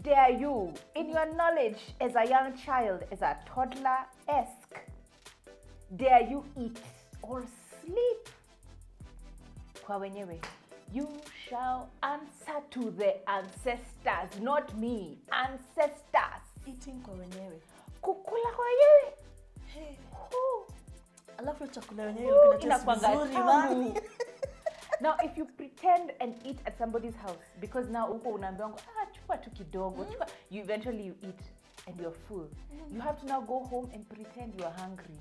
dare you, in your knowledge as a young child, as a toddler-esque, dare you eat or sleep? Kwa wenyewe, you shall answer to the ancestors, not me, ancestors. Eating kwa wenyewe. Kukula kwa wenyewe. Hey. Who? Alafu chakula wenyewe Inakuanga vizuri tamu. Now, if you pretend and eat at somebody's house, because now uko unaambiwa chukua tu kidogo, you eventually eat and you're full. You have to now go home and pretend you are hungry.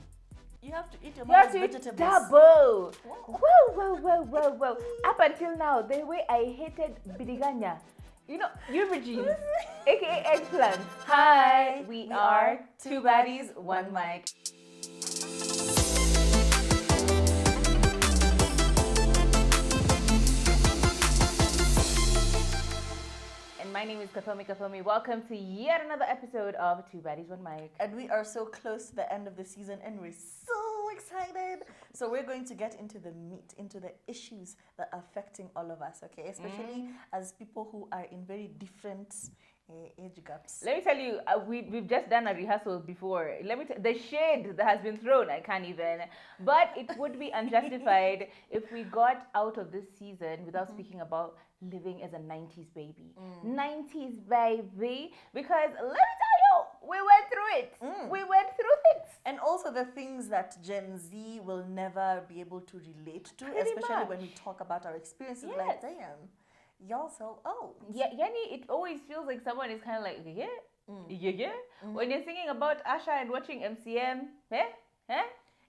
You have to eat your mother's vegetables. Double. Wow. Up until now, the way I hated bidiganya, aubergines, aka eggplant. Hi, we are two baddies, one mic. My name is Kathomi. Welcome to yet another episode of Two Baddies, One Mic. And we are so close to the end of the season and we're so excited. So we're going to get into the meat, into the issues that are affecting all of us, okay? Especially as people who are in very different age gaps. Let me tell you, we've just done a rehearsal before. The shade that has been thrown, I can't even. But it would be unjustified if we got out of this season without speaking about living as a 90's baby. 90's baby. Because let me tell you, we went through it. We went through things. And also the things that Gen Z will never be able to relate to, Pretty especially much. when we talk about our experiences. Yes. Like, damn, y'all so old. Yeah, Yani, it always feels like someone is kind of like, yeah. When you're thinking about Asha and watching MCM,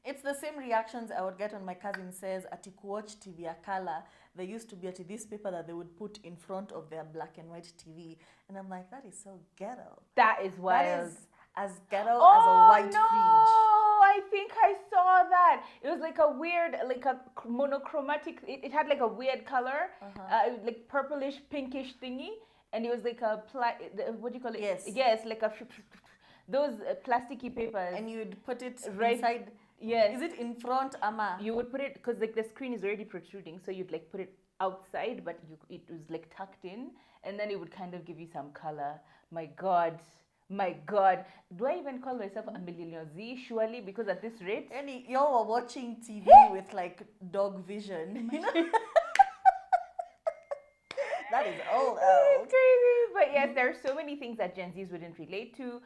It's the same reactions I would get when my cousin says, ati kuwatch TV ya color, there used to be ati this paper that they would put in front of their black and white TV. And I'm like, that is so ghetto. That is wild. That is as ghetto as a white fridge. I think I saw that. It was like a weird, like a monochromatic, it had like a weird color, like purplish, pinkish thingy. And it was like a, what do you call it? Yes, like a, those plasticky papers. And you'd put it right inside. Yes. Is it in front, Ama? You would put it, because like the screen is already protruding, so you'd like put it outside, but it was like tucked in, and then it would kind of give you some color. My God. Do I even call myself a millennial Z? Surely, because at this rate. Y'all were watching TV with like dog vision. You know? That is old. It's crazy. But yes, there are so many things that Gen Zs wouldn't relate to,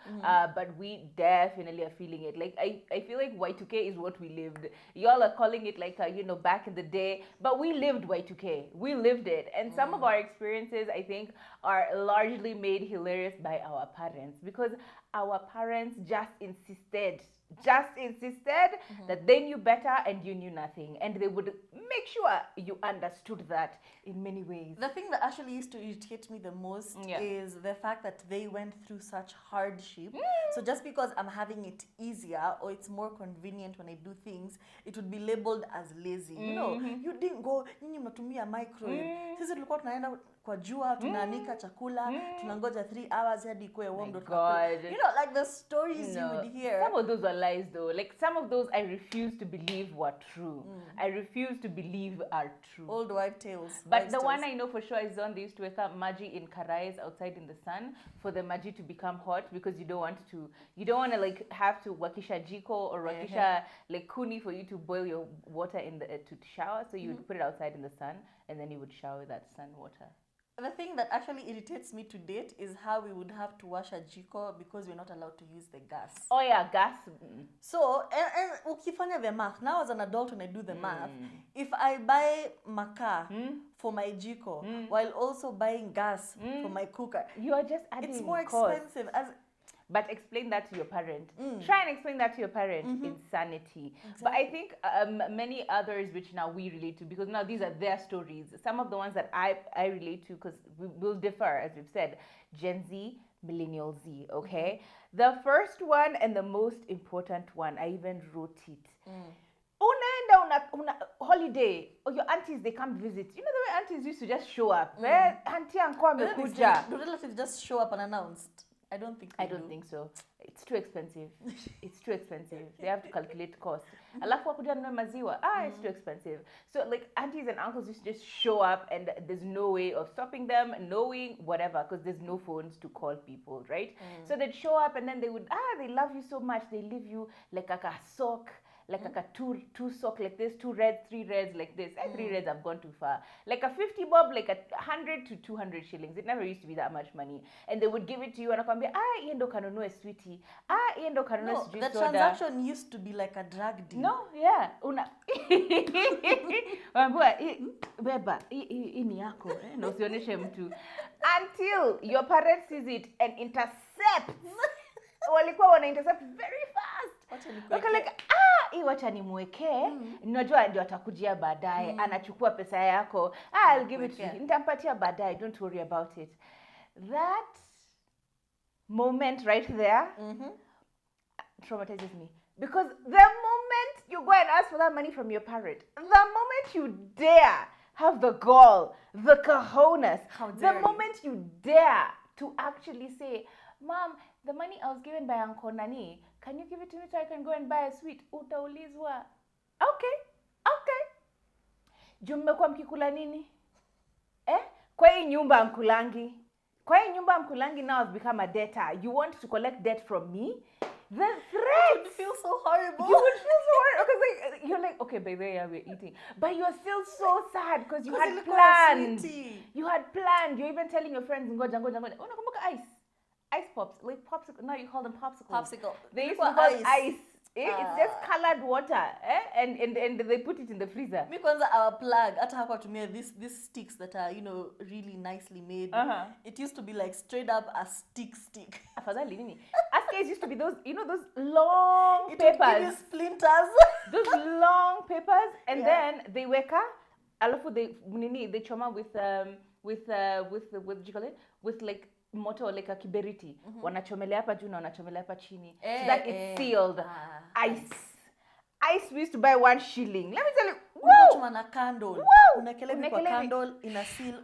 but we definitely are feeling it. Like, I feel like Y2K is what we lived. Y'all are calling it like, back in the day, but we lived Y2K. We lived it. And some of our experiences, I think, are largely made hilarious by our parents, because our parents just insisted that they knew better and you knew nothing, and they would make sure you understood that in many ways. The thing that actually used to irritate me the most is the fact that they went through such hardship. So just because I'm having it easier or it's more convenient when I do things, it would be labeled as lazy. You know, you didn't go, nyinyi mnatumia microwave. Sisi tulikuwa tunaenda kwa jua, tunaanika chakula, tunangoja 3 hours hadi ikuwe warm. God. You know, like the stories you would hear. Some of those were lies though. Like some of those I refuse to believe were true. I refuse to believe are true. Old wife tales. But the one I know for sure is on they used to wake up maji in karais outside in the sun for the maji to become hot, because you don't want to like have to wakisha jiko or wakisha like kuni for you to boil your water in the to shower. So you would put it outside in the sun and then you would shower with that sun water. The thing that actually irritates me to date is how we would have to wash a jiko because we're not allowed to use the gas. Oh yeah, gas. So, and ukifanya the math, now as an adult when I do the math, if I buy makaa for my jiko while also buying gas for my cooker, you are just adding it's more cost. expensive. But explain that to your parent. Try and explain that to your parent. Insanity. Exactly. But I think many others which now we relate to, because now these are their stories. Some of the ones that I relate to, because we will differ, as we've said, Gen Z, Millennial Z, okay? The first one and the most important one, I even wrote it. Unaenda una holiday, or your aunties, they come visit. You know the way aunties used to just show up. Auntie anko amekuja. Do relatives just show up unannounced? I don't think I don't think so. It's too expensive. It's too expensive. They have to calculate cost. Alafu wakuja nunue maziwa. It's too expensive. So like aunties and uncles just show up and there's no way of stopping them, knowing whatever, because there's no phones to call people, right? So they'd show up and then they would, they love you so much. They leave you like a sock, like a two sock like this, 2 reds, 3 reds like this. 3 reds have gone too far. Like a 50 bob, like 100 to 200 shillings. It never used to be that much money. And they would give it to you and akwambia, yendo kanunue sweetie. Yendo kanunue No, the soda. transaction used to be like a drug deal. No, yeah. Wambua, beba, ini yako. Na usionyeshe mtu. Until your parent sees it and intercepts. Walikuwa wana intercept very fast. Waka like, hii wacha nimwekee. Najua ndio atakujia baadaye. Anachukua pesa yako. I'll give it to you. Nitampatia baadaye. Don't worry about it. That moment right there traumatizes me. Because the moment you go and ask for that money from your parent, the moment you dare have the gall, the cojones, the moment you dare to actually say, Mom, the money I was given by Uncle Nani, can you give it to me so I can go and buy a sweet? Utaulizwa. Okay. Mmekuwa mkikula nini? Kwa hii nyumba mkulangi. Now I've become a debtor. You want to collect debt from me? The threat would feel so horrible. You would feel so horrible because like you're like, okay, baby, yeah, we're eating, but you're still so sad because you had planned. You had planned. You're even telling your friends, ngoja. Oh, nakumbuka ice pops, like popsicle. Now you call them popsicles. They used to call ice. It's just colored water, and they put it in the freezer. Me kwanza our plug hata hapa tumia these sticks that are really nicely made. It used to be like straight up a stick. Afadhali nini? Askes used to be those those long papers. It would give you splinters. Those long papers, and then they weka. Alafu they choma with what do you call it? With like moto like a kiberiti. Wanachomelea hapa juu na wanachomelea hapa chini. So that it's sealed. Ice we used to buy 1 shilling. Let me tell you. Unachoma na candle. Unakelebi kwa candle, ina seal,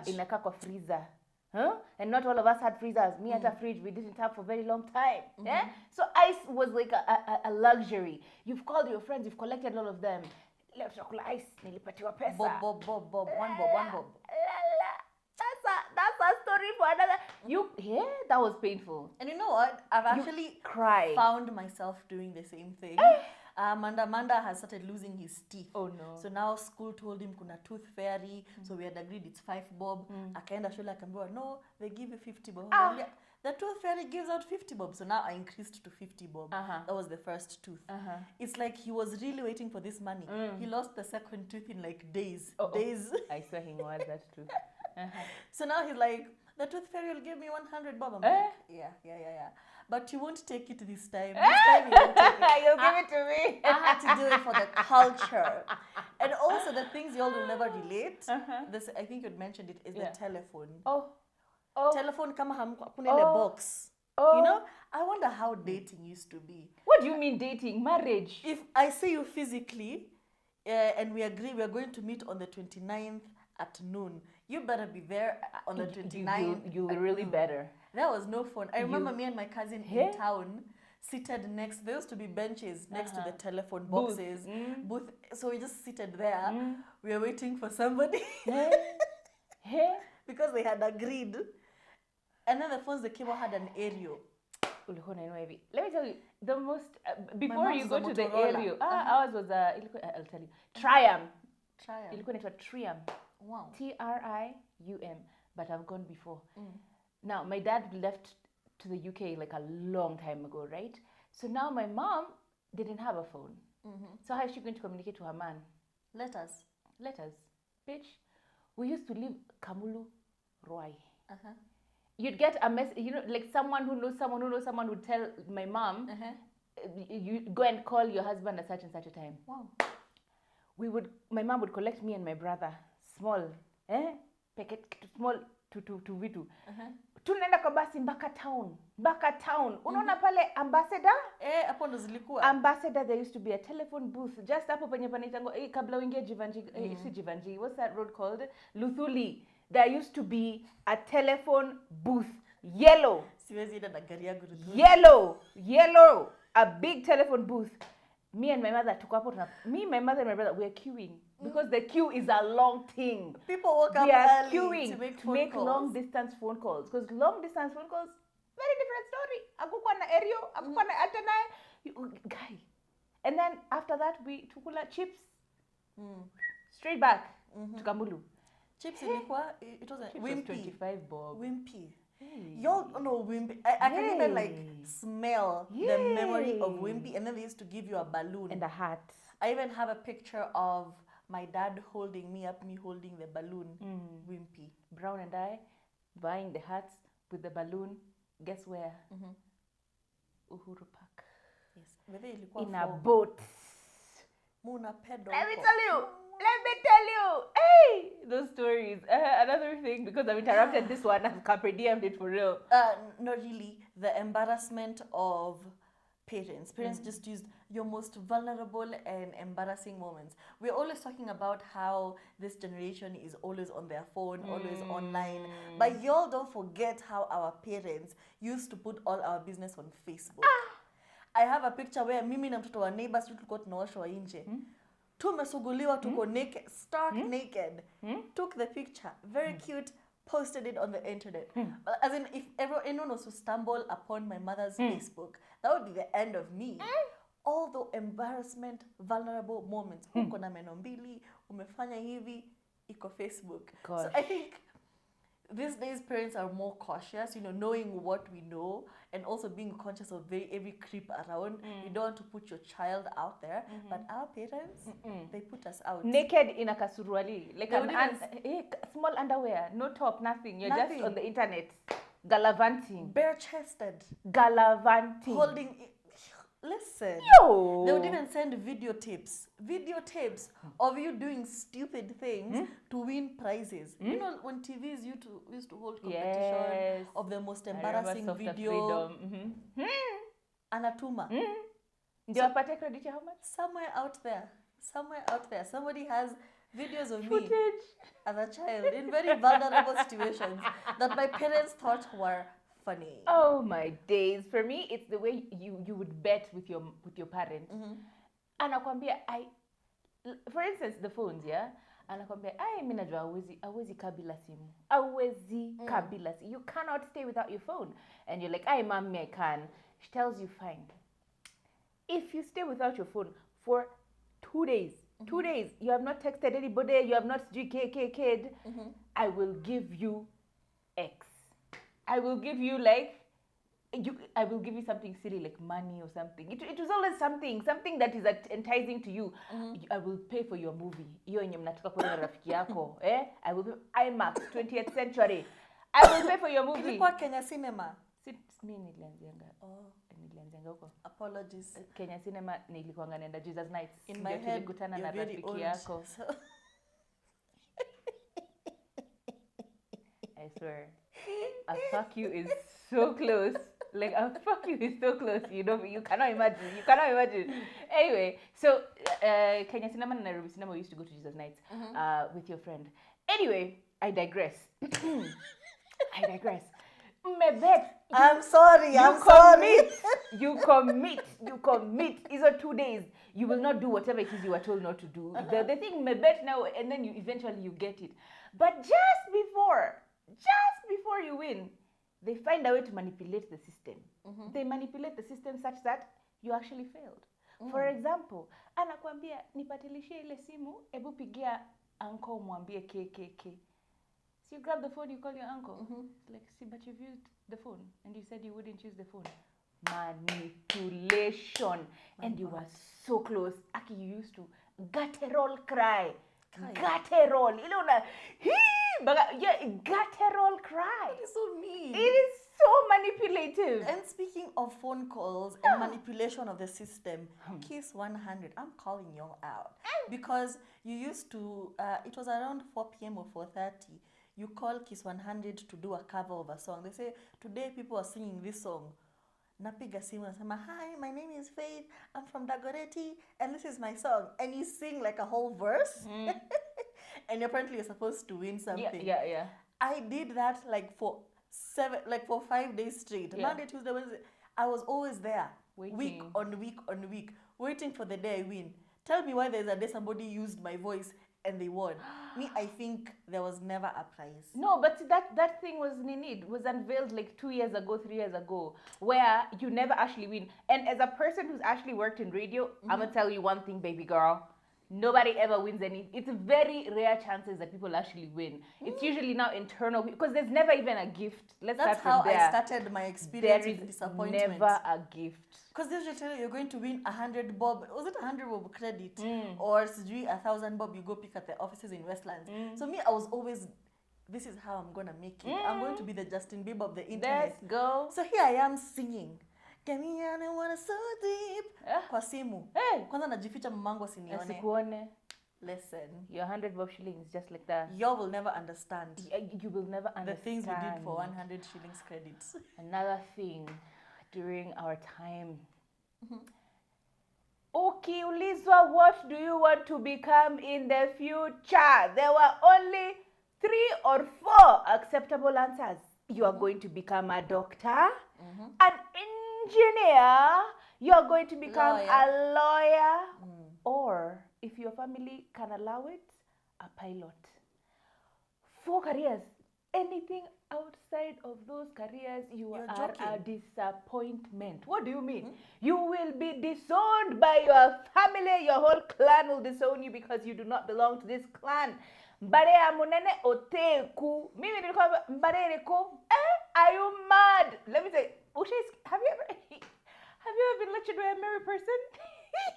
inaka kwa freezer. And not all of us had freezers. Me at a fridge we didn't have for a very long time. So ice was like a luxury. You've called your friends, you've collected all of them. Let's talk ice. Nilipatiwa pesa. Bob. 1 bob. That's a story for another. That was painful. And you know what? I've actually found myself doing the same thing. Manda has started losing his teeth. Oh no. So now school told him kuna tooth fairy. So we had agreed it's 5 bob. Akaenda shule akaambiwa no, they give you 50 bob. The tooth fairy gives out 50 bob. So now I increased to 50 bob. That was the first tooth. It's like he was really waiting for this money. He lost the second tooth in like days. Days. I swear he was that tooth. So now he's like, the tooth fairy will give me 100 bob. I'm like, yeah. But you won't take it this time. This time you won't take it. You'll give it to me. I had to do it for the culture. And also the things y'all will never relate. This, I think you'd mentioned it, is the telephone. Oh. Telephone kama hakuna ile box. You know, I wonder how dating used to be. What do you mean dating? Marriage? If I see you physically and we agree we are going to meet on the 29th at noon, you better be there on the 29th. You really better. There was no phone. I remember me and my cousin in town seated next. There used to be benches next to the telephone boxes. Booth. So we just seated there. We were waiting for somebody. Because they had agreed. And then the phones that came out had an aerial. Let me tell you, the most, before you go to the aerial, ours was, I'll tell you, Triumph. Ilikuwa inaitwa Triumph. Wow. Trium. But I've gone before. Now, my dad left to the UK like a long time ago, right? So now my mom didn't have a phone. So how is she going to communicate to her man? Letters. Bitch. We used to live Kamulu, Roy. You'd get a message, like someone who knows someone would tell my mom, you go and call your husband at such and such a time. Wow. My mom would collect me and my brother, small, small to vitu. Tunaenda kwa basi mpaka town. Unaona pale Ambassador? Hapo ndo zilikuwa. Ambassador, there used to be a telephone booth just hapo penye panaitwa kabla uingie Jivanji, si Jivanji, what's that road called? Luthuli. There used to be a telephone booth, yellow. Siwezi enda na gari yangu rudhuni. Yellow, a big telephone booth. Me and my mother took up. Me, my mother and my brother, we're queuing because the queue is a long thing. People woke up early queuing to make to phone make calls. long distance phone calls because long distance phone calls, very different story. Akukwa na aerial, akukwa na antenna, guy. And then after that, we took chips straight back to Kamulu. Chips ilikuwa, it was a wimpy. 25 bob. Wimpy. Y'all know Wimpy. I can even like smell the memory of Wimpy. And then they used to give you a balloon. And a hat. I even have a picture of my dad holding me up, me holding the balloon. Wimpy. Brown and I buying the hats with the balloon. Guess where? Uhuru Park. Yes. In a boat. Muna pedo. Let me tell you. Hey, those stories. Another thing, because I've interrupted this one, I've carpe diemed it for real. Not really. The embarrassment of parents. Parents just used your most vulnerable and embarrassing moments. We're always talking about how this generation is always on their phone, always online. But y'all don't forget how our parents used to put all our business on Facebook. I have a picture where mimi na mtoto wa neighbors tulikuwa tunaoshwa nje. Tumesuguliwa tuko naked, stark naked. Took the picture, very cute, posted it on the internet. As in, if anyone was to stumble upon my mother's Facebook, that would be the end of me. All the embarrassment, vulnerable moments. Uko na meno mbili, umefanya hivi, iko Facebook. Gosh. So I think these days parents are more cautious, knowing what we know and also being conscious of every creep around. You don't want to put your child out there, but our parents, they put us out. Naked in a kasuruali, like small underwear, no top, nothing. You're Nothing. just on the internet, gallivanting. Bare-chested. Gallivanting. Holding... Listen. Yo! They would even send videotapes of you doing stupid things to win prizes. You know, when TVs used to hold competition of the most embarrassing video. Anatuma. Do you pay credit how much? Somewhere out there, somebody has videos of footage me as a child in very vulnerable situations that my parents thought were funny. Oh my days. For me, it's the way you would bet with your parent. Anakwambia, for instance, the phones, yeah? Anakwambia, mimi najua hawezi kabila simu. Hawezi kabila simu. You cannot stay without your phone. And you're like, mommy, I can. She tells you, fine. If you stay without your phone for 2 days, 2 days, you have not texted anybody, you have not kid, I will give you X. I will give you I will give you something silly like money or something. It was always something that is enticing to you. I will pay for your movie. Hiyo yenye mnataka kuona rafiki yako, I will pay IMAX 20th century. I will pay for your movie. Ilikuwa Kenya Cinema. Mimi nilianzianga. Nilianzianga huko. Apologies. Kenya Cinema nilikuanga naenda Jesus Nights. In my head, tulikutana na you're very rafiki old. yako. So I swear. A fuck you is so close. Like a fuck you is so close. You cannot imagine. Anyway, so Kenya Cinema and Nairobi Cinema, we used to go to Jesus Nights with your friend. Anyway, I digress. Mebet. I'm sorry. You commit. These are 2 days. You will not do whatever it is you were told not to do. The thing mebet now, and then eventually you get it. But just before you win, they find a way to manipulate the system. They manipulate the system such that you actually failed. For example, anakuambia nipatilishie ile simu, ebu pigia uncle mwambie KKK. So you grab the phone, you call your uncle. Like, see, but you've used the phone and you said you wouldn't use the phone. Manipulation. And you were so close. Aki, you used to guttural cry. Guttural. Guttural cry. That is so mean. It is so manipulative. And speaking of phone calls and manipulation of the system, Kiss 100, I'm calling y'all out. Because you used to, it was around 4 p.m. or 4:30, you call Kiss 100 to do a cover of a song. They say, today people are singing this song. Napiga simu nasema, hi, my name is Faith, I'm from Dagoretti, and this is my song. And you sing like a whole verse. And apparently you're supposed to win something. Yeah. I did that like for for 5 days straight. Yeah. Monday, Tuesday, Wednesday. I was always there. Waiting. Week on week on week. Waiting for the day I win. Tell me why there's a day somebody used my voice and they won. Me, I think there was never a prize. No, but that thing was unveiled like 2 years ago, 3 years ago, where you never actually win. And as a person who's actually worked in radio, I'm gonna tell you one thing, baby girl. Nobody ever wins any. It's very rare chances that people actually win. It's usually now internal because there's never even a gift. That's start how from there. I started my experience There with is disappointment. never a gift. Because they usually tell you you're going to win 100 bob. Was it 100 bob credit? Or sijui 1,000 bob you go pick at the offices in Westlands. So me, I was always, this is how I'm going to make it. I'm going to be the Justin Bieber of the internet. Let's go. So here I am singing. Get me out and wanna so deep. Kwa simu. Kwanza najificha mamangu asinione. Asikuone. Listen. Your 100 bob shillings, just like that. Y'all will never understand. You will never understand. The things we did for 100 shillings credits. Another thing during our time. Ukiulizwa, what do you want to become in the future? There were only 3 or 4 acceptable answers. You are going to become a doctor, an engineer, you're going to become a lawyer, or if your family can allow it, a pilot. 4 careers. Anything outside of those careers, you are a disappointment. What do you mean? You will be disowned by your family. Your whole clan will disown you because you do not belong to this clan. Mbarea munene oteku. Mimi nilikuwa mbare reko. Are you mad? Let me say, have you ever been lectured by a married person?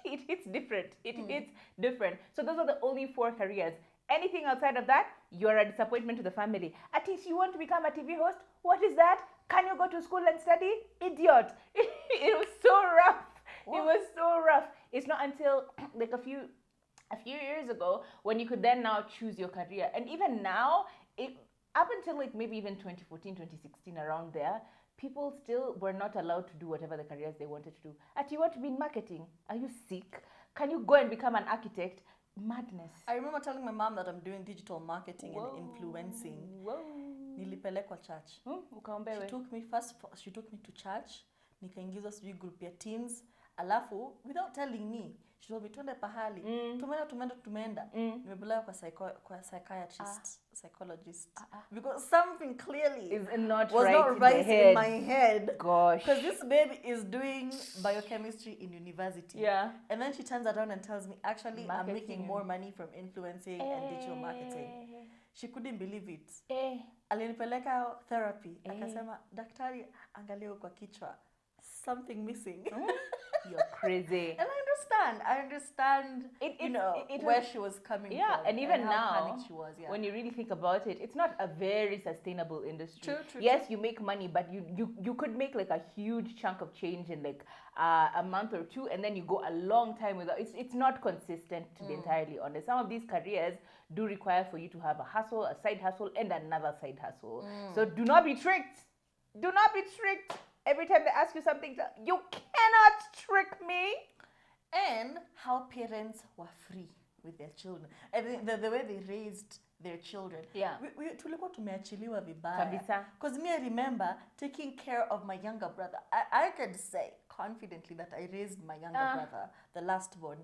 It hits different. It hits different. So those are the only 4 careers. Anything outside of that, you're a disappointment to the family. At least you want to become a TV host? What is that? Can you go to school and study? Idiot. It was so rough. What? It was so rough. It's not until like a few years ago when you could then now choose your career. And even now, up until like maybe even 2014, 2016, around there, people still were not allowed to do whatever the careers they wanted to do. You want to be in marketing? Are you sick? Can you go and become an architect? Madness. I remember telling my mom that I'm doing digital marketing and influencing. Nilipelekwa church. She took me to church. Nikaingizwa sijui group ya teens. Alafu, without telling me, she told me, twende pahali. Tumeenda. Nimepelekwa kwa psychologist. Because something clearly was not right in my head. Gosh. Because this baby is doing biochemistry in university. Yeah. And then she turns around and tells me, actually, I'm making more money from influencing and digital marketing. She couldn't believe it. Alinipeleka therapy. Akasema, daktari, angalia kwa kichwa. Something missing. You're crazy. And I understand where she was coming from. Yeah, and even how now, panicked she was, when you really think about it, it's not a very sustainable industry. True. Yes, you make money, but you could make like a huge chunk of change in like a month or 2, and then you go a long time without. It's not consistent, to be entirely honest. Some of these careers do require for you to have a hustle, a side hustle, and another side hustle. So do not be tricked. Do not be tricked. Every time they ask you something, you cannot trick me. And how parents were free with their children. And the way they raised their children. Yeah. Tulikuwa tumeachiliwa vibaya. Kabisa. Because me, I remember taking care of my younger brother. I could say confidently that I raised my younger brother, the last born.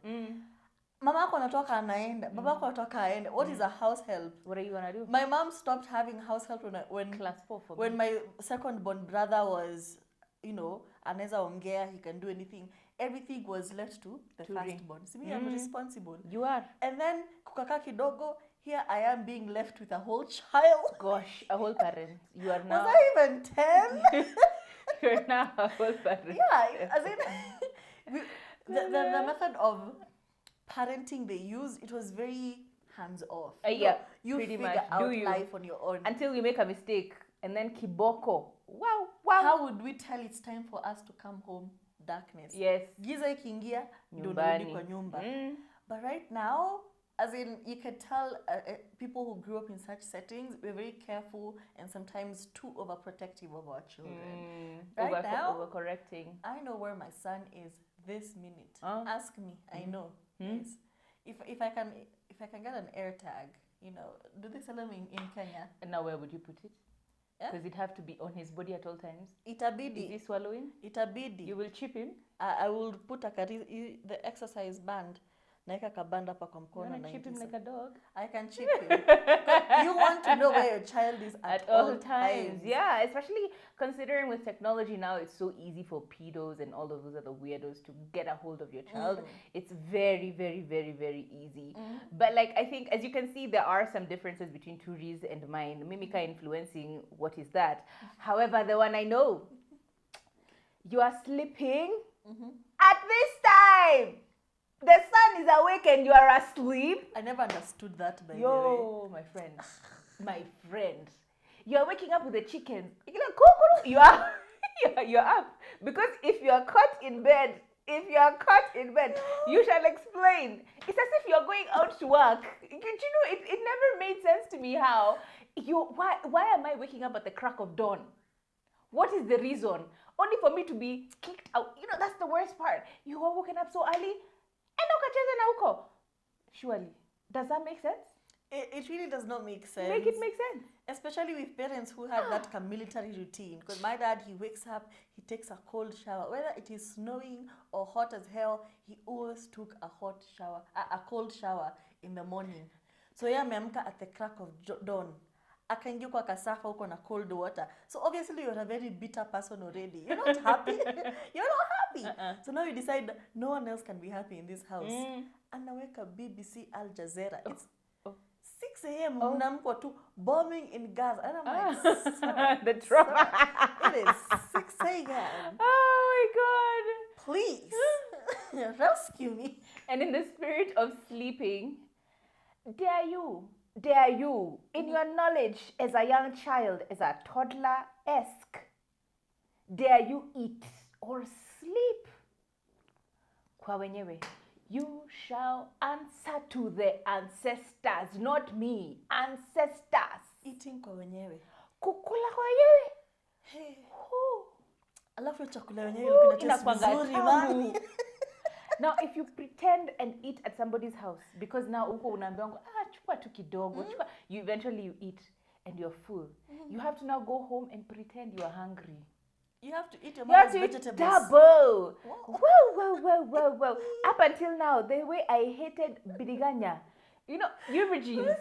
Mama yako anatoka anaenda, baba yako anatoka aende. What is a house help? What are you gonna do? My mom stopped having house help when Class 4 for when me. my second born brother was, anaweza ongea, he can do anything. Everything was left to the first born. See, me, I'm responsible. You are. And then kukaka kidogo, here I am being left with a whole child. Gosh, a whole parent. You are now. Was I even 10? You're now a whole parent. Yeah, as in the method of parenting they used, it was very hands off. Yeah, you pretty figure much. out life on your own. Until you make a mistake, and then kiboko. Wow. How would we tell it's time for us to come home? Darkness. Yes. Giza ikiingia, ndio Nyumbani. unarudi kwa nyumba. But right now, as in, you can tell people who grew up in such settings, we're very careful and sometimes too overprotective of our children. Right now, overcorrecting. I know where my son is this minute. Ask me, I know. Yes. If I can get an air tag, do they sell them in Kenya? And now where would you put it? Because it'd have to be on his body at all times. Itabidi. Is he swallowing? Itabidi. You will chip him? I will put the exercise band. Naeka kabanda hapa kwa mkono. You want to chip him like a dog? I can chip him. You want to know where your child is at all times. Yeah, especially considering with technology now, it's so easy for pedos and all of those other weirdos to get a hold of your child. It's very, very, very, very easy. But like, I think, as you can see, there are some differences between Turi's and mine. Mimika influencing, what is that? However, the one I know, you are sleeping at this time. The sun is awake and you are asleep. I never understood that, by the way. Yo, my friend. My friend. You are waking up with the chickens. You're like, kukuru. You're up. Because if you are caught in bed, you shall explain. It's as if you're going out to work. You know, it never made sense to me how why am I waking up at the crack of dawn? What is the reason? Only for me to be kicked out. You know, that's the worst part. You are woken up so early. Surely. Does that make sense? It really does not make sense. Make it make sense. Especially with parents who have that military routine. Because my dad, he wakes up, he takes a cold shower. Whether it is snowing or hot as hell, he always took a cold shower in the morning. So yeah, ameamka at the crack of dawn. Akaingia kwa kasafa huko na cold water. So obviously you're a very bitter person already. You're not happy. You're not happy. So now you decide no one else can be happy in this house. Anaweka BBC Al Jazeera. It's 6 a.m. Mnamko tu bombing in Gaza. And I'm like, the trauma. It is 6 a.m. Oh my God. Please rescue me. And in the spirit of sleeping, dare you, in your knowledge as a young child, as a toddler-esque, dare you eat or sleep? Kwa wenyewe, you shall answer to the ancestors, not me, ancestors. Eating kwa wenyewe. Kukula kwa wenyewe. Hey. Alafu chakula wenyewe ilikuwa taste vizuri mami. Now, if you pretend and eat at somebody's house, because now uko unaambiwa chukua tu kidogo, you eventually eat and you're full. You have to now go home and pretend you are hungry. You have to eat your mother's vegetables. Double. Whoa. Up until now, the way I hated bidiganya, you know, aubergines,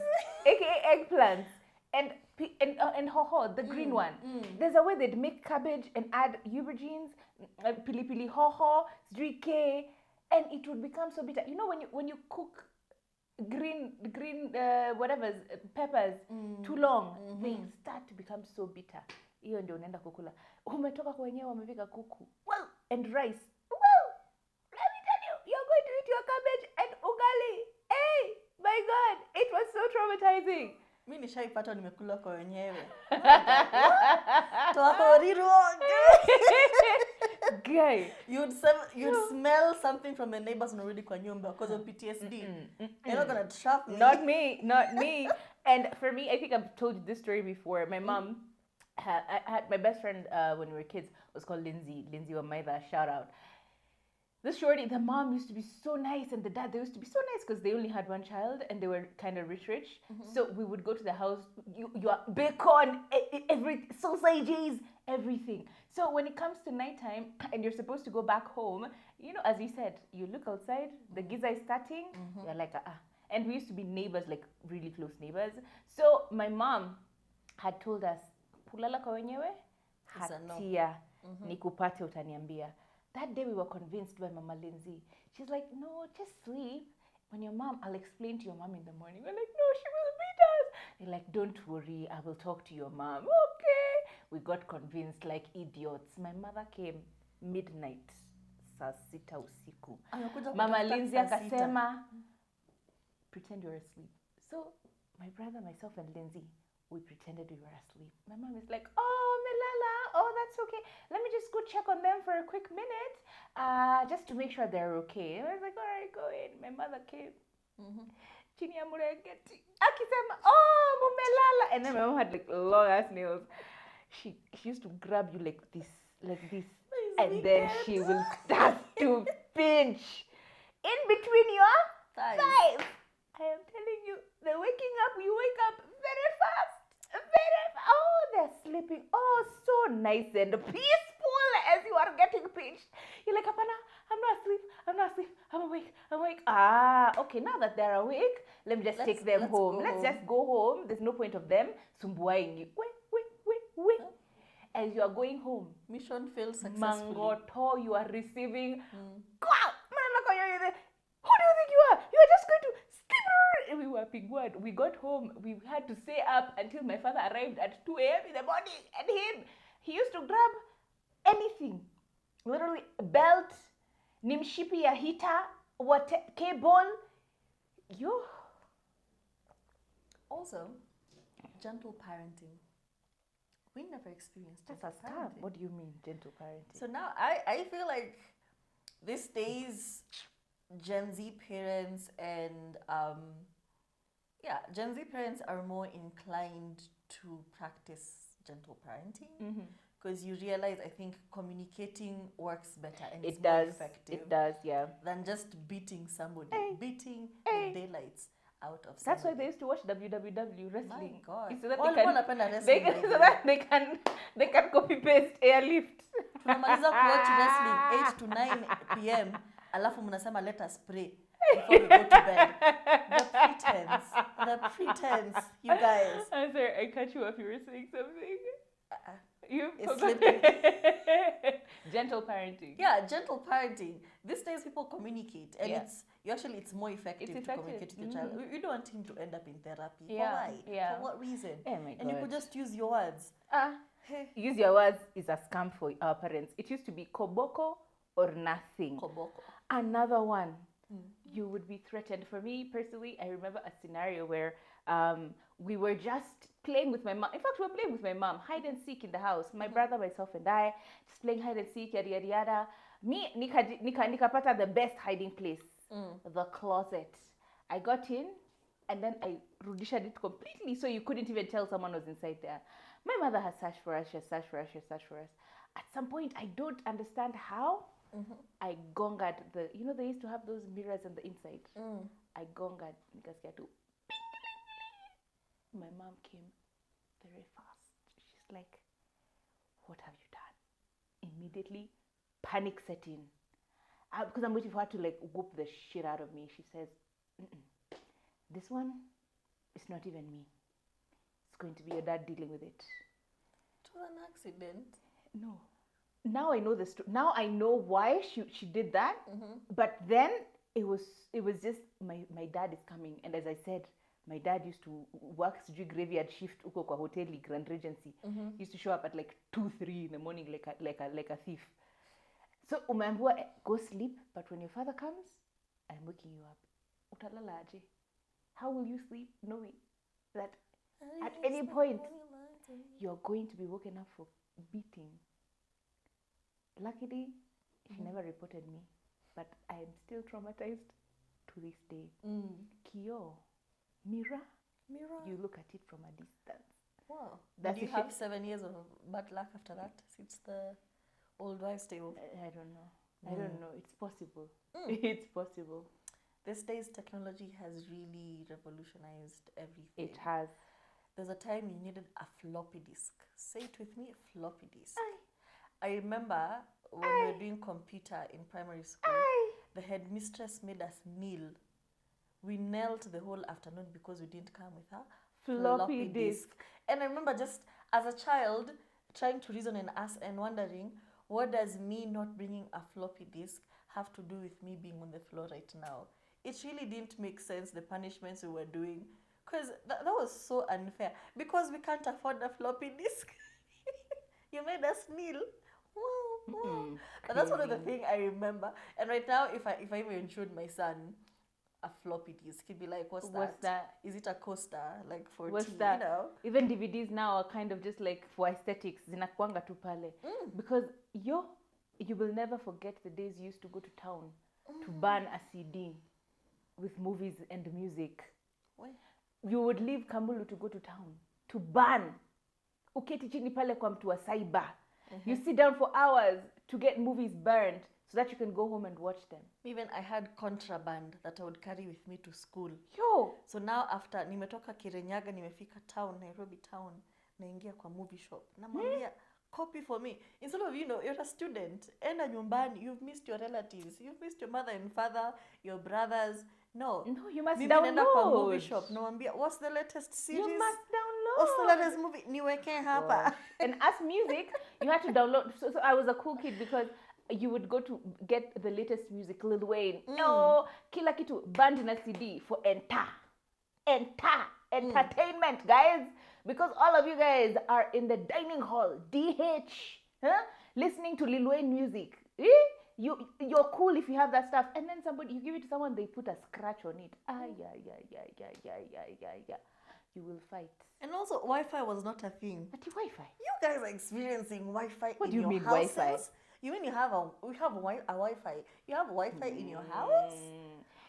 aka eggplants, and hoho, the green one. There's a way they'd make cabbage and add aubergines, pili hoho, zrike, and it would become so bitter. You know, when you cook green whatever peppers too long, they start to become so bitter. Hiyo ndio unaenda kukula. Umetoka kwa wenyewe wamepika kuku. Well, and rice. Well, let me tell you, you're going to eat your cabbage and ugali. Hey, my God, it was so traumatizing. Mimi nishaipata nimekula kwa wenyewe. Tuhoriru. Guy, you'd smell something from the neighbors and already kwa nyumba because of PTSD. You're not gonna trap me. Not me. And for me, I think I've told you this story before. My mom I had my best friend when we were kids was called Lindsay Wamaitha, shout out. This shorty, the mom used to be so nice and the dad, they used to be so nice because they only had one child and they were kind of rich. So we would go to the house, you are bacon, every sausages, everything. So when it comes to nighttime and you're supposed to go back home, you know, as you said, you look outside, the giza is starting, you're like, And we used to be neighbors, like really close neighbors. So my mom had told us, kulala kwa wenyewe, hatia, nikupate utaniambia. That day we were convinced by Mama Lindsay. She's like, no, just sleep. When your mom, I'll explain to your mom in the morning. We're like, no, she will beat us. They're like, don't worry, I will talk to your mom. Okay. We got convinced like idiots. My mother came midnight, saa 6 usiku. Mama Lindsay akasema, pretend you're asleep. So my brother, myself, and Lindsay, we pretended we were asleep. My mom is like, oh, Melala, oh, that's okay. Let me just go check on them for a quick minute, just to make sure they're okay. And I was like, all right, go in. My mother came. Chini ya murengeti. Akisema, oh, Mumelala. And then my mom had like long ass nails. She used to grab you like this. And then she will start to pinch in between your thighs. I am telling you, the waking up, you wake up very fast. Oh, they're sleeping, oh, so nice and peaceful as you are getting pinched. You're like, Apana, I'm not asleep, I'm awake. Ah, okay, now that they're awake, let me just take them home. Let's just go home. There's no point of them sumbuaing you. Wait. As you are going home, mission failed successfully. Mangoto, you are receiving. Who do you think you are? You are just going to sleep. We were big word. We got home. We had to stay up until my father arrived at 2 a.m. in the morning. And he used to grab anything, literally belt, nimshipi ya heater, what cable. Also, gentle parenting. We never experienced gentle parenting. What do you mean, gentle parenting? So now I feel like these days, Gen Z parents and Gen Z parents are more inclined to practice gentle parenting because you realize, I think, communicating works better and it's more effective. It does, yeah. Than just beating somebody, beating the daylights out of somebody. That's why they used to watch WWW wrestling. My God. So that they can copy paste airlift. Tunamaliza kuwatch wrestling 8 to 9 p.m. alafu mnasema let us pray before we go to bed. The pretense, you guys. I'm sorry, I cut you off. You were saying something. You gentle parenting. Yeah, gentle parenting. These days people communicate, and it's more effective to communicate with your child. You don't want him to end up in therapy. Yeah. For why? Yeah. For what reason? Oh my God. And you could just use your words. Use your words is a scam for our parents. It used to be koboko or nothing. Koboko. Another one, you would be threatened. For me personally, I remember a scenario where we were just playing with my mom. In fact, we were playing with my mom, hide and seek in the house. My brother, myself, and I, just playing hide and seek, yada yada yada. Me, nikapata the best hiding place, the closet. I got in, and then I rudished it completely, so you couldn't even tell someone was inside there. My mother has searched for us. At some point, I don't understand how. I gongared they used to have those mirrors on the inside. I gongared because I had to. My mom came very fast. She's like, "What have you done?" Immediately, panic set in. Because I'm waiting for her to whoop the shit out of me. She says, "This one is not even me. It's going to be your dad dealing with it." It was an accident. No. Now I know the story. Now I know why she did that. But then it was just my dad is coming, and as I said, my dad used to work graveyard shift uko kwa hoteli Grand Regency. He used to show up at 2-3 in the morning like a thief. So umeambiwa go sleep, but when your father comes, I'm waking you up. Utalala aje? How will you sleep knowing that at any point you're going to be woken up for beating? Luckily, she never reported me, but I am still traumatized to this day. Kio, mirror, you look at it from a distance. Wow. Did you have 7 years of bad luck after that, since the old wives' tale? I don't know. It's possible. It's possible. These days, technology has really revolutionized everything. It has. There's a time you needed a floppy disk. Say it with me, a floppy disk. I remember when we were doing computer in primary school, the headmistress made us kneel. We knelt the whole afternoon because we didn't come with a floppy disk. And I remember just as a child trying to reason and wondering, what does me not bringing a floppy disk have to do with me being on the floor right now? It really didn't make sense, the punishments we were doing, because that was so unfair. Because we can't afford a floppy disk. You made us kneel. Wow. But that's one of the things I remember. And right now, if I even showed my son a floppy disk, he'd be like, what's that? Is it a coaster? Like for what's tea, that? you know? Even DVDs now are kind of just for aesthetics. Zinakuanga tu pale. Because you will never forget the days you used to go to town to burn a CD with movies and music. You would leave Kambulu to go to town to burn. Uketi chini pale kwa mtu wa cyber. You sit down for hours to get movies burned so that you can go home and watch them. Even I had contraband that I would carry with me to school. Yo! So now after nimetoka Kirinyaga, nimefika town, Nairobi town, naingia kwa movie shop. Namwambia, copy for me. Instead of, you're a student. Enda nyumbani, you've missed your relatives. You've missed your mother and father, your brothers. No, you must mimi download. Nenda kwa movie shop. Namwambia, what's the latest series? You must download. What's the latest movie? Niweke hapa. And as music, you had to download. So I was a cool kid because you would go to get the latest music, Lil Wayne. No, kila kitu, band in a CD for entertainment, guys. Because all of you guys are in the dining hall, DH, listening to Lil Wayne music. You're cool if you have that stuff. And then you give it to someone, they put a scratch on it. You will fight. And also, Wi-Fi was not a thing. But Wi-Fi. You guys are experiencing Wi-Fi what in do you your mean houses? Wi-Fi? You mean we have a Wi-Fi? You have Wi-Fi in your house?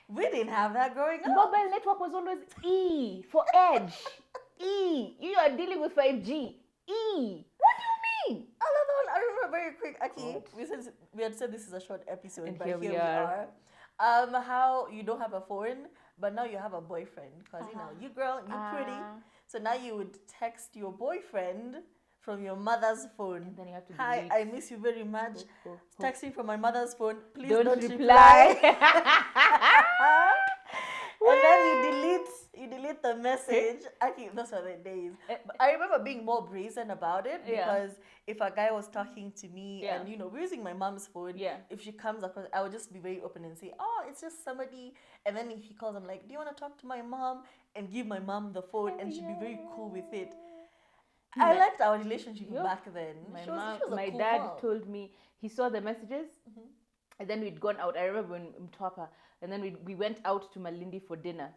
We didn't have that growing up. Mobile network was always E for edge. E. You are dealing with 5G. E. What do you mean? I remember very quick, Aki. We had said this is a short episode, And but here here we we are. How you don't have a phone, but now you have a boyfriend. Because, you girl, you pretty. So now you would text your boyfriend from your mother's phone. And then you have to Hi, delete. I miss you very much. Texting from my mother's phone. Please Don't reply. reply. And then you delete the message. Actually, those were the days. But I remember being more brazen about it because if a guy was talking to me and we're using my mom's phone, if she comes across, I would just be very open and say, oh, it's just somebody. And then if he calls, I'm like, do you want to talk to my mom? And give my mom the phone, and she'd be very cool with it. I liked our relationship back then. My dad told me he saw the messages, and then we'd gone out. I remember when Mtwapa, and then we went out to Malindi for dinner.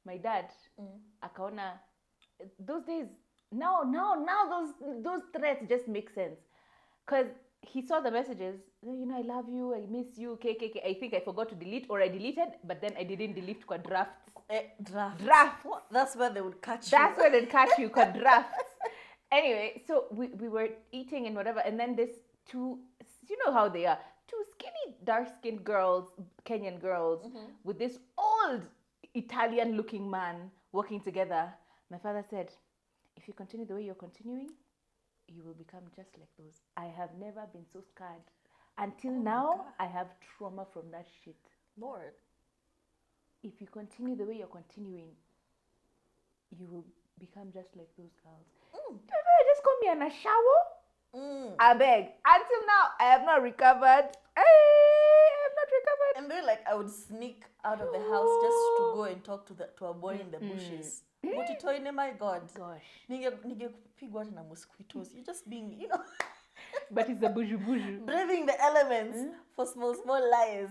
My dad, akaona those days. Now those threats just make sense, cause he saw the messages. I love you, I miss you, KKK. I think I forgot to delete, or I deleted, but then I didn't delete kwa drafts. Drafts. That's where they would catch you. That's where they'd catch you, kwa drafts. Anyway, so we were eating and whatever, and then this two, you know how they are, two skinny, dark-skinned girls, Kenyan girls, with this old Italian-looking man walking together. My father said, if you continue the way you're continuing, you will become just like those. I have never been so scared. Until now, I have trauma from that shit. Lord. If you continue the way you're continuing, you will become just like those girls. Just call me in a shower. I beg. Until now, I have not recovered. And then, I would sneak out of the house just to go and talk to a boy in the bushes. Mutitoine, my God. Gosh. Nigepigwa na mosquitoes. You're just being, But it's a buju. braving the elements for small lies.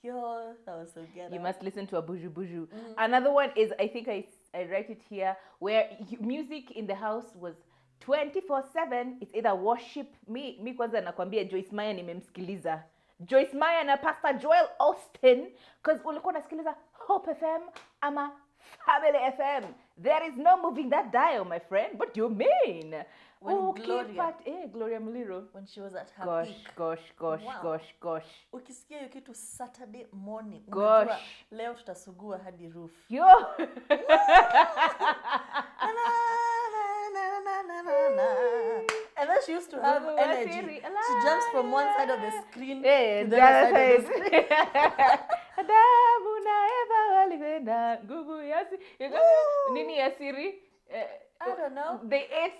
Yo, that was so good. You must listen to a buju. Another one is, I think I write it here, where music in the house was 24/7. It's either worship. Mi kwanza nakwambia Joyce Meyer nimemsikiliza. Joyce Meyer na Pastor Joel Austin, because ulikuwa nasikiliza Hope FM ama Family FM. There is no moving that dial, my friend. What do you mean? Gloria Muliro. When she was at her peak. Gosh. Ukisikia hiyo kitu Saturday morning. Gosh. Leo tutasugua hadi roof. Yo. And then she used to have energy. She jumps from one side of the screen to the other other side of the screen. Nini ya siri? I don't know. They ate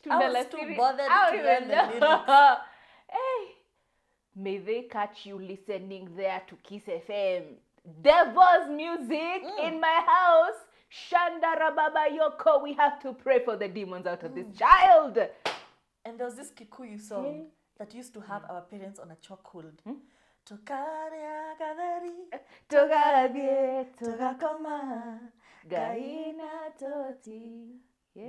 I was too bothered to learn the lyrics. Hey, may they catch you listening there to Kiss FM. Devil's music in my house. Shandara Baba Yoko. We have to pray for the demons out of this child. And there was this Kikuyu song that used to have our parents on a chokehold. Tokare agadari, Togadie, togakoma, Gaina Toti.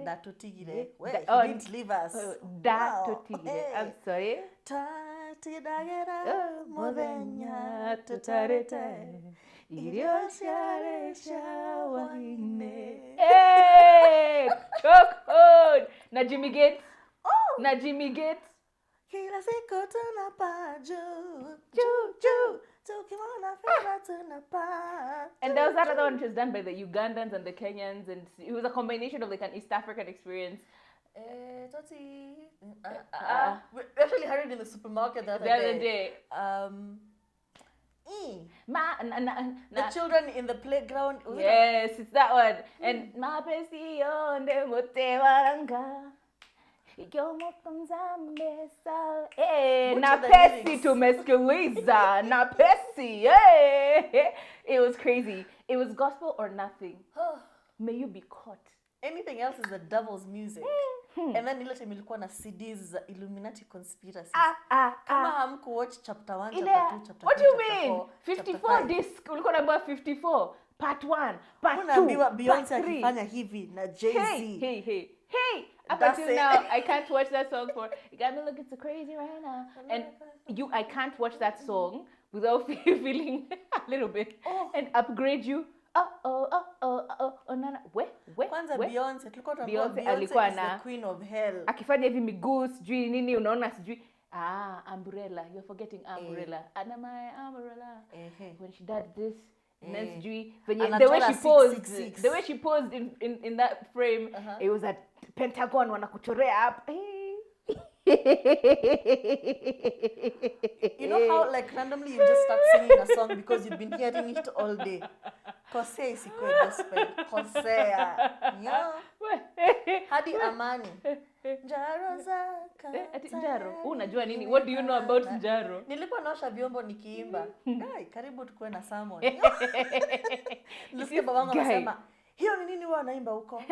Da totigire. Well, he didn't leave us. Da totigire. I'm sorry. Tati dagera, modenya tutarete. Irio shawahine. Hey! Chokehold! Na Jimmy Gates. Kila siku tunapaa juu, And there was that other one which was done by the Ugandans and the Kenyans, and it was a combination of like an East African experience. We actually heard it in the supermarket the other day. The children in the playground. Yes, it's that one. And na pesi onde motewaranga. Na pesi tumeskiliza. Na pesi. It was crazy. It was gospel or nothing. May you be caught. Anything else is the devil's music. And then ile time ilikuwa na CDs za Illuminati conspiracy. Kama hamku watch chapter 1, chapter 2, chapter 3. What do you mean? 54 disc. Ulikuwa na 54. Part 1, part 2. Unaambiwa Beyonce akifanya hivi na Jay-Z. Hey. Up until now, I can't watch that song for. You got me looking so crazy right now. And I can't watch that song without feeling a little bit and upgrade you. Nana. Kwanza Beyonce, tulikuwa tunamwona Beyonce is the queen of hell. Akifanya hivi miguu sijui nini unaona sijui. Umbrella. You're forgetting umbrella. Anna my umbrella. When she does this, and then sijui the way she posed in that frame, it was at Pentagon wanakuchorea hapa. You know how like randomly you just start singing a song because you've been hearing it all day. Kosea isikuwe gospel. Kosea. Yeah. Hadi Amani. Njaro zaka. Njaro. Unajua nini? What do you know about Njaro? Nilikuwa naosha vyombo nikiimba. Karibu tukue na sermon. Nilisikia babangu anasema, "Hiyo ni nini wewe unaimba huko?"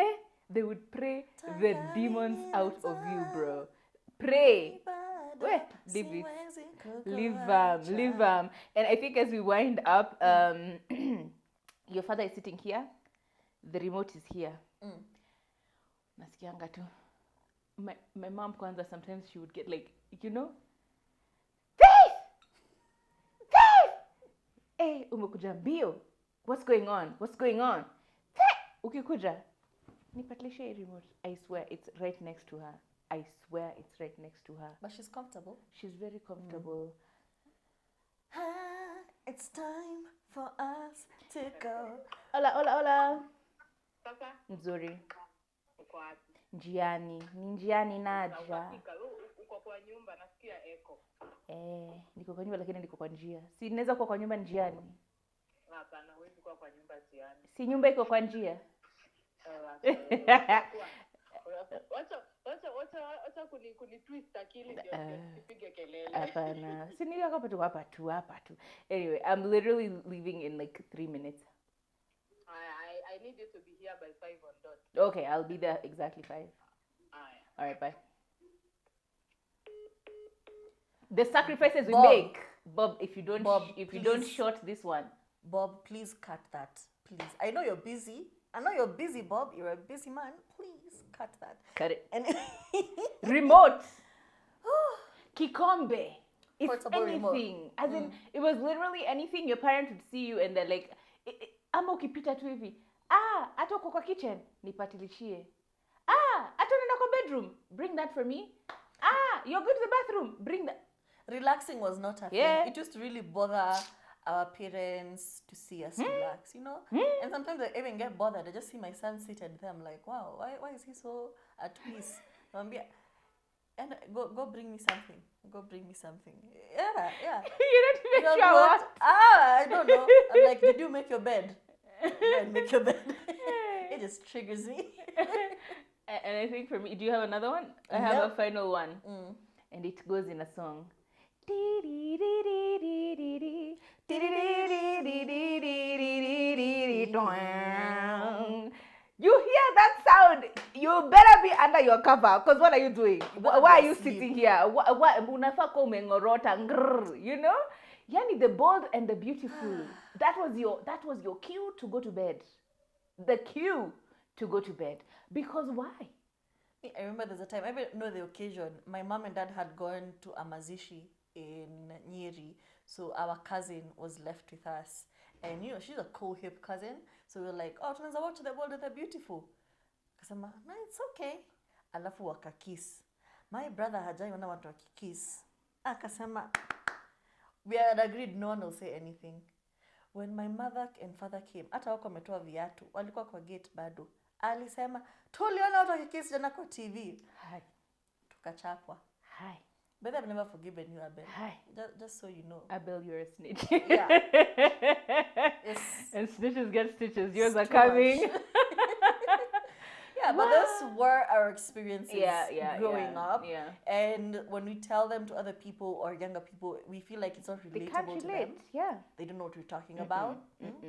They would pray the demons out of you, bro. Pray. Leave it. Leave them. And I think as we wind up, your father is sitting here. The remote is here. Nasikianga tu. My mom kwanza, sometimes she would get like, you know, Faith! Hey, umekuja mbio. What's going on? Ukikuja. Nipatlishe remote. I swear it's right next to her. But she's comfortable. She's very comfortable. It's time for us to go. Hola. Sasa? Nzuri. Uko wapi? Njiani naja. Uko kwa nyumba, nasikia echo. Niko kwa nyumba lakini niko kwa njia. Si naweza kuwa kwa nyumba njiani? Hapana, huwezi kuwa kwa nyumba njiani. Si nyumba iko kwa njia? Wacha kunitwist akili ndio nipige kelele. Hapana. Si nilio hapa tu. Anyway, I'm literally leaving in like 3 minutes. I need you to be here by 5 on dot. Okay, I'll be there exactly 5. All right, bye. The sacrifices we make, Bob. If you don't short this one, Bob, please cut that, please. I know you're busy, Bob. You're a busy man. Please cut that. Cut it. And remote. Kikombe. It's portable anything. Remote. As in, it was literally anything. Your parents would see you and they're like, ama ukipita tu hivi. Ato kwa kitchen, nipatilishie. Ato nenda kwa bedroom, bring that for me. You're going to the bathroom, bring that. Relaxing was not a thing. It used to really bother our parents to see us relax, you know? And sometimes I even get bothered. I just see my son seated there. I'm like, wow, why is he so at peace? And go bring me something. Yeah. You're not even sure what? I don't know. I'm like, did you make your bed? Yeah, make your bed. It just triggers me. And I think for me, do you have another one? I have a final one. And it goes in a song. You hear that sound? You better be under your cover. Because what are you doing? Why are you sitting here? Unafaa kuwa umengorota, you know? Yani the bold and the beautiful. That was your cue to go to bed. The cue to go to bed. Because why? I remember there's a time, I don't know the occasion, my mom and dad had gone to Amazishi in Nyeri. So our cousin was left with us. And you know, she's a cool, hip cousin. So we were like, tunaweza watch The Bold and the Beautiful. Kasema, no, it's okay. Alafu wakakiss. My brother hajaiona watu wakikiss. Akasema, We had agreed no one will say anything. When my mother and father came, hata wako wametoa viatu, walikuwa kwa gate bado. Alisema, tuliona watu wakikiss jana kwa TV. Hi. Tukachapwa. Hi. But I've never forgiven you, Abel. Hi. Just so you know. Abel, you're a snitch. Yeah. Yes. And snitches get stitches. Yours are Too coming. much. Yeah, but those were our experiences growing up. Yeah. And when we tell them to other people or younger people, we feel like it's not relatable They can't to relate. them. Yeah. They don't know what we're talking about.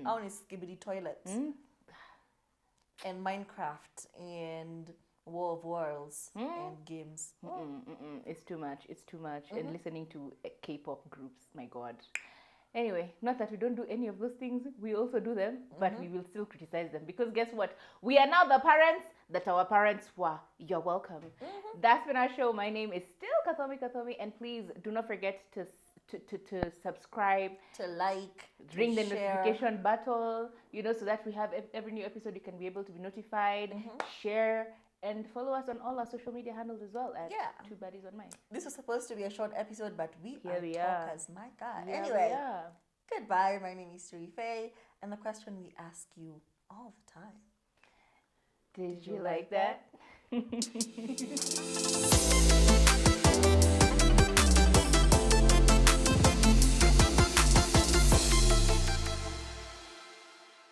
I want skibidi toilets and Minecraft and War of Worlds and games. It's too much. It's too much. And listening to K-pop groups, my God. Anyway, not that we don't do any of those things, we also do them, but we will still criticize them because guess what? We are now the parents that our parents were. You're welcome. That's been our show. My name is still Kathomi, and please do not forget to subscribe, to like, ring the share. notification button, so that we have every new episode, you can be able to be notified, share, and follow us on all our social media handles as well at Two Buddies on Mine. This was supposed to be a short episode, but we Here are we are. talkers. My God. Here Anyway, we are. goodbye. My name is Turi Faye, and the question we ask you all the time. Did you like that?